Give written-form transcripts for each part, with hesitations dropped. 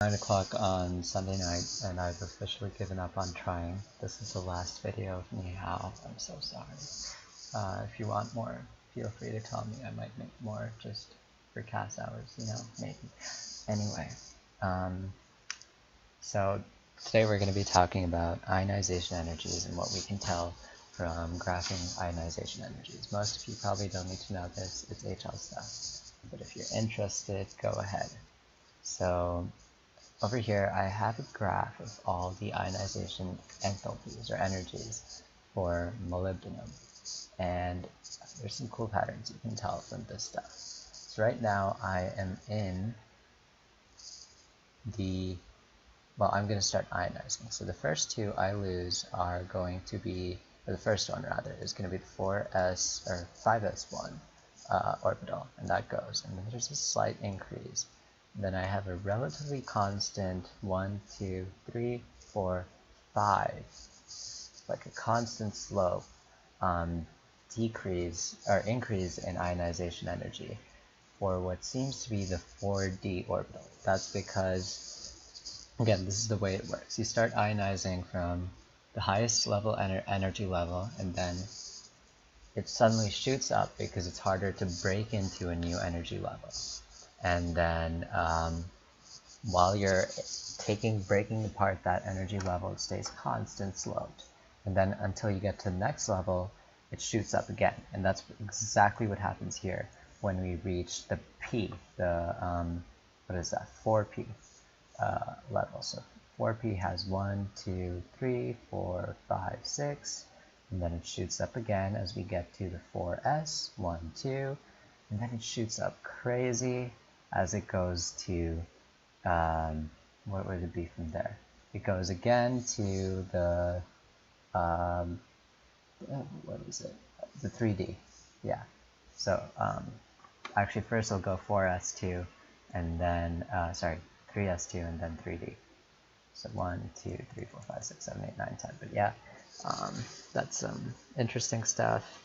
9 o'clock on Sunday night, and I've officially given up on trying. This is the last video of me how. I'm so sorry. If you want more, feel free to tell me. I might make more just for cast hours, maybe. Anyway, so today we're going to be talking about ionization energies and what we can tell from graphing ionization energies. Most of you probably don't need to know this, it's HL stuff. But if you're interested, go ahead. So over here, I have a graph of all the ionization enthalpies or energies for molybdenum. And there's some cool patterns you can tell from this stuff. So right now I am in I'm going to start ionizing. So the first two I lose are going to be, or the first one rather, is going to be the 4s or 5s1 orbital, and that goes. And then there's a slight increase. Then I have a relatively constant 1, 2, 3, 4, 5, like a constant slope decrease or increase in ionization energy for what seems to be the 4d orbital. That's because, again, this is the way it works. You start ionizing from the highest level energy level, and then it suddenly shoots up because it's harder to break into a new energy level. And then while you're breaking apart that energy level, it stays constant sloped. And then until you get to the next level, it shoots up again. And that's exactly what happens here when we reach the P, the, what is that, 4P level. So 4P has 1, 2, 3, 4, 5, 6, and then it shoots up again as we get to the 4S, 1, 2, and then it shoots up crazy as it goes to, what would it be from there? It goes again to the, what is it? The 3D, yeah. So actually first I'll go 4s2, and then, 3s2 and then 3D. So 1, 2, 3, 4, 5, 6, 7, 8, 9, 10. But yeah, that's some interesting stuff.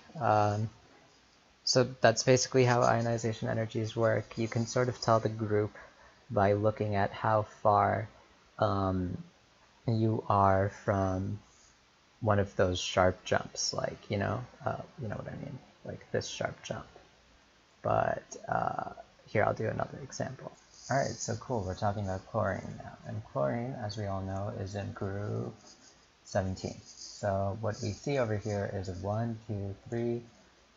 So that's basically how ionization energies work. You can sort of tell the group by looking at how far you are from one of those sharp jumps, like, you know what I mean, like this sharp jump. But here, I'll do another example. Alright, so cool, we're talking about chlorine now. And chlorine, as we all know, is in group 17. So what we see over here is a 1, 2, 3,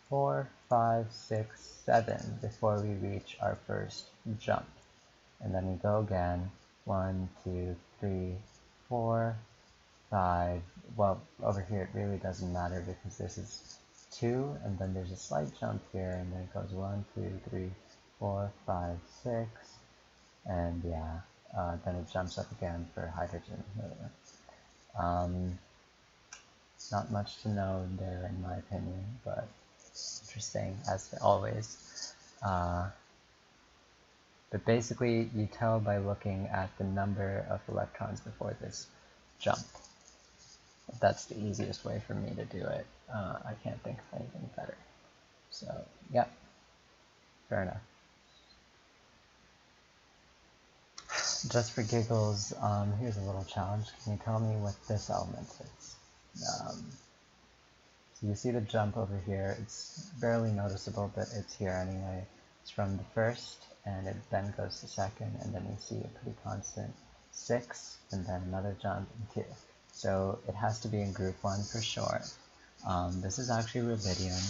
4, 5, 6, 7 before we reach our first jump. And then we go again, 1, 2, 3, 4, 5. Well, over here it really doesn't matter because this is 2, and then there's a slight jump here, and then it goes 1, 2, 3, 4, 5, 6, and yeah, then it jumps up again for hydrogen. Not much to know there in my opinion, but interesting as always. But basically you tell by looking at the number of electrons before this jump. That's the easiest way for me to do it. I can't think of anything better. So yeah, fair enough. Just for giggles, here's a little challenge. Can you tell me what this element is? So you see the jump over here. It's barely noticeable, but it's here anyway. It's from the first, and it then goes to second, and then you see a pretty constant 6, and then another jump in 2. So it has to be in group 1 for sure. This is actually rubidium.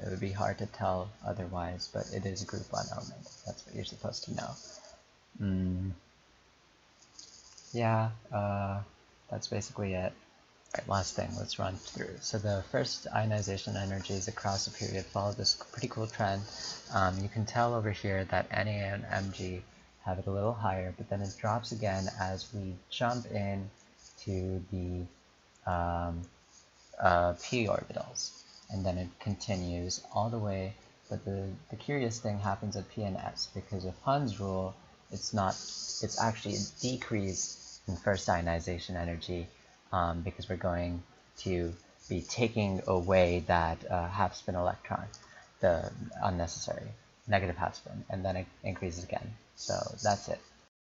It would be hard to tell otherwise, but it is a group 1 element. That's what you're supposed to know. Yeah, that's basically it. Alright, last thing, let's run through. So the first ionization energies across a period follow this pretty cool trend. You can tell over here that Na and Mg have it a little higher, but then it drops again as we jump in to the p orbitals, and then it continues all the way. But the curious thing happens at p and s, because of Hund's rule, it's actually a decrease in first ionization energy, because we're going to be taking away that half-spin electron, the unnecessary negative half-spin, and then it increases again. So that's it.